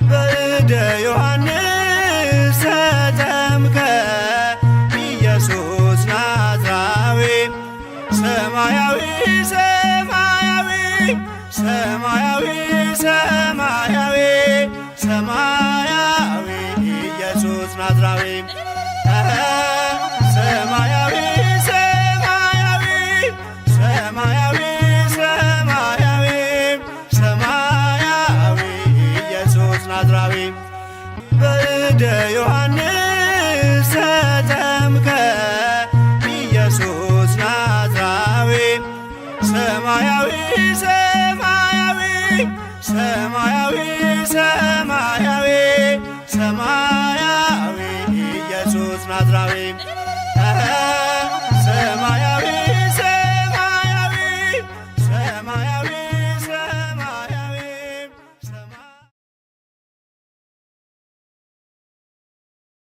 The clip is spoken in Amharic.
በእደ ዮሐንስ ተጠምቀ ኢየሱስ ናዝራዊ ሰማያዊ ሰማያዊ ሰማያዊ ሰማያዊ ሰማያዊ ኢየሱስ ናዝራዊ ሰማያዊ ሰማያዊ ሰማያዊ ሰማያዊ ሰማያዊ ኢየሱስ ናዝራዊ በእደ ዮሐንስ ተጠምቀ ኢየሱስ ናዝራዊ ሰማያዊ ሰማያዊ ሰማያዊ ሰማያዊ ሰማያዊ ኢየሱስ ናዝራዊ ሰማያዊ